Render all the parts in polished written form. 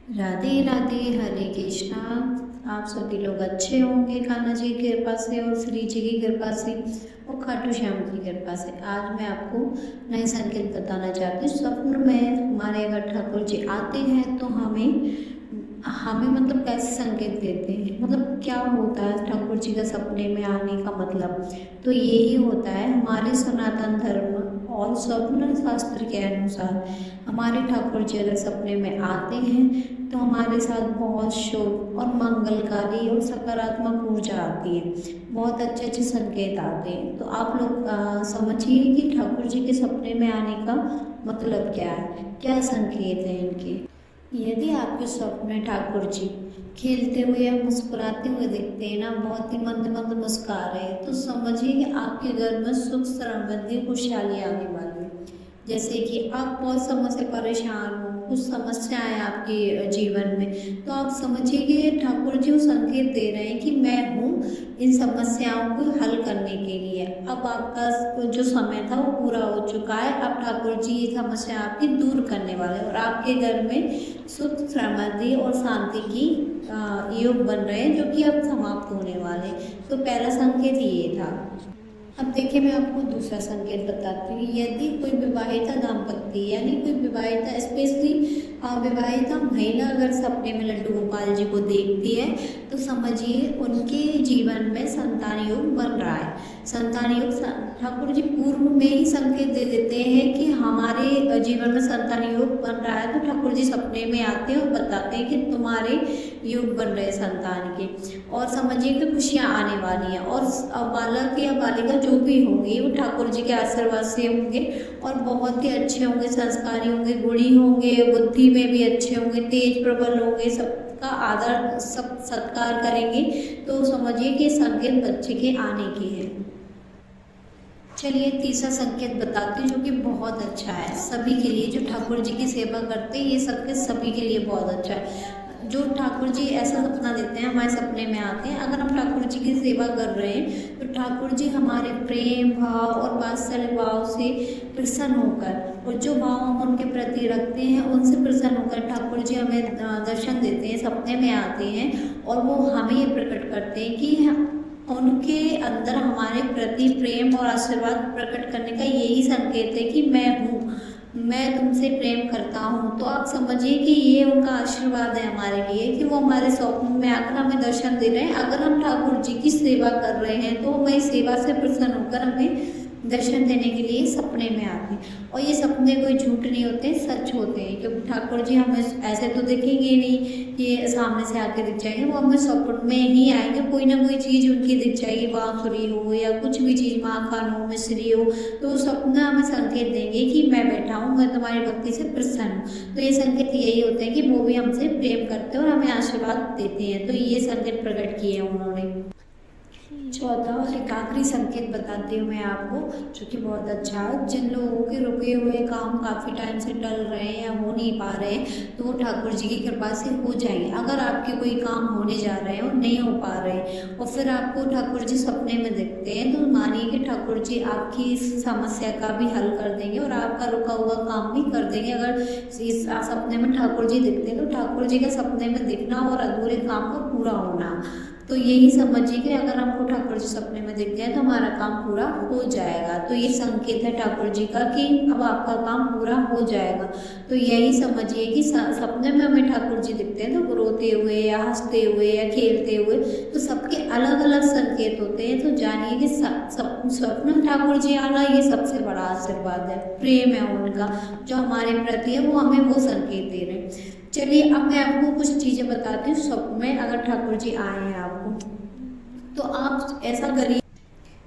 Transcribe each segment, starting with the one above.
राधे राधे, हरे कृष्णा। आप सभी लोग अच्छे होंगे कान्हा जी की कृपा से और श्री जी की कृपा से और खाटू श्याम की कृपा से। आज मैं आपको नए संकेत बताना चाहती हूँ। स्वप्न में हमारे अगर ठाकुर जी आते हैं तो हमें हमें मतलब कैसे संकेत देते हैं, मतलब क्या होता है ठाकुर जी का सपने में आने का मतलब। तो यही होता है हमारे सनातन धर्म और स्वप्न शास्त्र के अनुसार हमारे ठाकुर जी अगर सपने में आते हैं तो हमारे साथ बहुत शुभ और मंगलकारी और सकारात्मक ऊर्जा आती है, बहुत अच्छे अच्छे संकेत आते हैं। तो आप लोग समझिए कि ठाकुर जी के सपने में आने का मतलब क्या है, क्या संकेत है इनके। यदि आपके स्वप्न में ठाकुर जी खेलते हुए या मुस्कुराते हुए दिखते हैं ना, बहुत ही मंद मंद मुस्कुरा रहे हैं, तो समझिए कि आपके घर में सुख समृद्धि खुशहाली आने वाली है। जैसे कि आप बहुत समय से परेशान हो, कुछ समस्याएं आपके जीवन में, तो आप समझिए कि ठाकुर जी वो संकेत दे रहे हैं कि मैं हूँ इन समस्याओं को हल करने के लिए। अब आपका जो समय था वो पूरा हो चुका है, अब ठाकुर जी ये समस्या आपकी दूर करने वाले हैं और आपके घर में सुख समृद्धि और शांति की योग बन रहे हैं, जो कि अब समाप्त होने वाले। तो पहला संकेत ये था। अब देखिए मैं आपको दूसरा संकेत बताती हूँ। यदि कोई विवाहिता दाम्पत्य यानी कोई विवाहिता स्पेशली विवाहिता महिला अगर सपने में लड्डू गोपाल जी को देखती है तो समझिए उनके जीवन में संतान योग बन रहा है। संतान योग ठाकुर जी पूर्व में ही संकेत दे देते हैं कि हमारे जीवन में संतान योग बन रहा है, तो ठाकुर जी सपने में आते हैं और बताते हैं कि तुम्हारे योग बन रहे संतान के, और समझिए कि खुशियाँ आने वाली हैं। और बालक या बालिका जो भी होंगे वो ठाकुर जी के आशीर्वाद से होंगे और बहुत ही अच्छे होंगे, संस्कारी होंगे, गुणी होंगे, बुद्धि में भी अच्छे होंगे, तेज प्रबल होंगे, सबका आदर सब सत्कार करेंगे। तो समझिए कि संकेत बच्चे के आने के हैं। चलिए तीसरा संकेत बताती हूँ जो कि बहुत अच्छा है सभी के लिए, जो ठाकुर जी की सेवा करते हैं ये संकेत सभी के लिए बहुत अच्छा है। जो ठाकुर जी ऐसा सपना देते हैं, हमारे सपने में आते हैं, अगर हम ठाकुर जी की सेवा कर रहे हैं तो ठाकुर जी हमारे प्रेम भाव और वात्सल्य भाव से प्रसन्न होकर, और जो भाव हम उनके प्रति रखते हैं उनसे प्रसन्न होकर ठाकुर जी हमें दर्शन देते हैं, सपने में आते हैं और वो हमें ये प्रकट करते हैं कि उनके अंदर हमारे प्रति प्रेम और आशीर्वाद प्रकट करने का यही संकेत है कि मैं हूँ, मैं तुमसे प्रेम करता हूँ। तो आप समझिए कि ये उनका आशीर्वाद है हमारे लिए कि वो हमारे स्वप्न में आकर हमें दर्शन दे रहे हैं। अगर हम ठाकुर जी की सेवा कर रहे हैं तो हमें सेवा से प्रसन्न होकर हमें दर्शन देने के लिए सपने में आते हैं। और ये सपने कोई झूठ नहीं होते, सच होते हैं, क्योंकि ठाकुर जी हमें ऐसे तो दिखेंगे नहीं कि सामने से आके दिख जाएंगे, वो हमें स्वप्न में ही आएंगे। कोई ना कोई चीज़ उनकी दिख जाएगी, बांसुरी हो या कुछ भी चीज़, माखन हो, मिश्री हो, तो सपना हमें संकेत देंगे कि मैं बैठा हूँ, मैं तुम्हारी भक्ति से प्रसन्न हूँ। तो ये संकेत यही होते हैं कि वो भी हमसे प्रेम करते हैं और हमें आशीर्वाद देते हैं। तो ये संकेत प्रकट किए हैं उन्होंने। चौथा और एक आखिरी संकेत बताती हूँ मैं आपको, जो कि बहुत अच्छा है। जिन लोगों के रुके हुए काम काफ़ी टाइम से टल रहे हैं या हो नहीं पा रहे हैं तो वो ठाकुर जी की कृपा से हो जाएंगे। अगर आपके कोई काम होने जा रहे हैं और नहीं हो पा रहे और फिर आपको ठाकुर जी सपने में दिखते हैं तो मानिए कि ठाकुर जी आपकी इस समस्या का भी हल कर देंगे और आपका रुका हुआ काम भी कर देंगे। अगर इस सपने में ठाकुर जी दिखते हैं तो ठाकुर जी का सपने में दिखना और अधूरे काम का पूरा होना। तो यही समझिए कि अगर हमको ठाकुर जी सपने में दिख गए तो हमारा काम पूरा हो जाएगा। तो ये संकेत है ठाकुर जी का कि अब आपका काम पूरा हो जाएगा। तो यही समझिए कि सपने में हमें ठाकुर जी दिखते हैं तो रोते हुए या हंसते हुए या खेलते हुए, तो सबके अलग अलग संकेत होते हैं। तो जानिए कि स्वप्न में ठाकुर जी आना ये सबसे बड़ा आशीर्वाद है, प्रेम है उनका जो हमारे प्रति है, वो हमें वो संकेत दे रहे हैं। चलिए अब मैं आपको कुछ चीज़ें बताती हूँ स्वप्न में अगर ठाकुर जी आए हैं आपको, तो आप ऐसा करिए।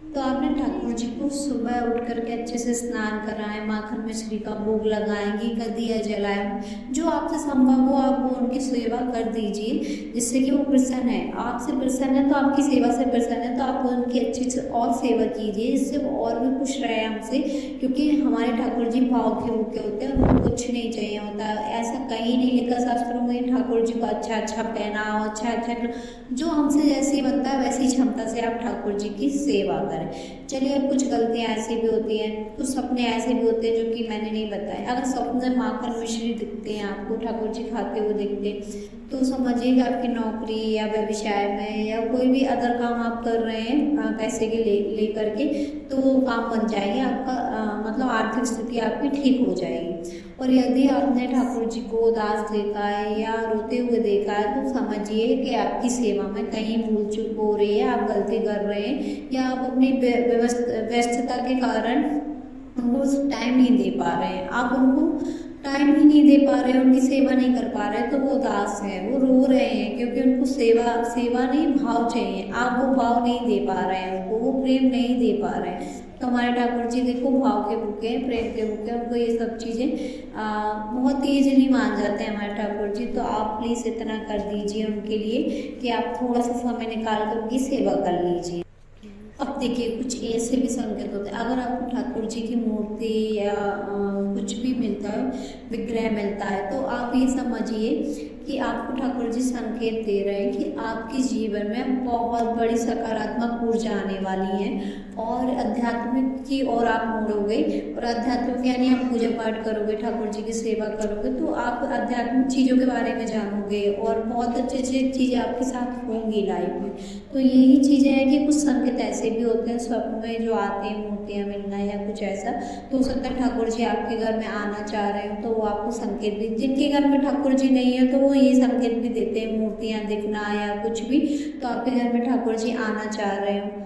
तो आपने ठाकुर जी को सुबह उठ करके अच्छे से स्नान कराएं, माखन मिश्री का भोग लगाएं, घी का दिया जलाएं, जो आपसे संभव हो आप वो उनकी सेवा कर दीजिए, जिससे कि वो प्रसन्न है, आपसे प्रसन्न है तो आपकी सेवा से प्रसन्न है, तो आप उनकी अच्छे से और सेवा कीजिए, जिससे वो और भी खुश रहे हमसे। क्योंकि हमारे ठाकुर जी भाव के भूखे होते हैं, उनको कुछ नहीं चाहिए होता। ऐसा कहीं नहीं लिखा शास्त्रों में ठाकुर जी को अच्छा अच्छा पहनाओ, अच्छा अच्छा, जो हमसे जैसे बनता है वैसी क्षमता से आप ठाकुर जी की सेवा करें। रहे हैं। चलिए, अब कुछ गलतियाँ ऐसी भी होती हैं, कुछ सपने ऐसे भी होते हैं जो कि मैंने नहीं बताए। अगर सपने में माखन मिश्री दिखते हैं आपको, ठाकुर जी खाते हुए दिखते हैं, तो समझिए कि आपकी नौकरी या व्यवसाय में या कोई भी अदर काम आप कर रहे हैं पैसे के लेकर के, तो वो काम बन जाएंगे आपका, मतलब आर्थिक स्थिति आपकी ठीक हो जाएगी। और यदि आपने ठाकुर जी को उदास देखा है या रोते हुए देखा है, तो समझिए कि आपकी सेवा में कहीं भूल चूक हो रही है, आप गलती कर रहे हैं, या आप अपनी व्यस्तता के कारण उनको टाइम नहीं दे पा रहे हैं, आप उनको टाइम ही नहीं दे पा रहे हैं, उनकी सेवा नहीं कर पा रहे हैं, तो वो उदास हैं, वो रो रहे हैं, क्योंकि उनको सेवा नहीं, भाव चाहिए। आप वो भाव नहीं दे पा रहे हैं उनको, वो प्रेम नहीं दे पा रहे हैं। तो हमारे ठाकुर जी देखो भाव के भूखे हैं, प्रेम के भूखे हैं, उनको ये सब चीज़ें बहुत ईजिली मान जाते हैं हमारे ठाकुर जी। तो आप प्लीज़ इतना कर दीजिए उनके लिए कि आप थोड़ा सा समय निकाल कर उनकी सेवा कर लीजिए। अब देखिए, कुछ ऐसे भी संकेत होते हैं, अगर आपको ठाकुर जी की मूर्ति या कुछ भी मिलता है, विग्रह मिलता है, तो आप ये समझिए कि आपको ठाकुर जी संकेत दे रहे हैं कि आपके जीवन में बहुत बड़ी सकारात्मक ऊर्जा आने वाली है, और अध्यात्मिक की ओर आप मुड़ोगे। और अध्यात्मिक यानी आप पूजा पाठ करोगे, ठाकुर जी की सेवा करोगे, तो आप आध्यात्मिक चीज़ों के बारे में जानोगे और बहुत अच्छी अच्छी चीज़ें आपके साथ होंगी लाइफ में। तो यही चीज़ें हैं कि कुछ संकेत ऐसे भी होते हैं स्वप्न में जो आते हैं, मूर्तियाँ मिलना या कुछ ऐसा, तो हो सकता है ठाकुर जी आपके घर में आना चाह रहे हो, तो वो आपको संकेत भी, जिनके घर में ठाकुर जी नहीं है तो वो ये संकेत भी देते हैं, मूर्तियाँ दिखना या कुछ भी, तो आपके घर में ठाकुर जी आना चाह रहे हो।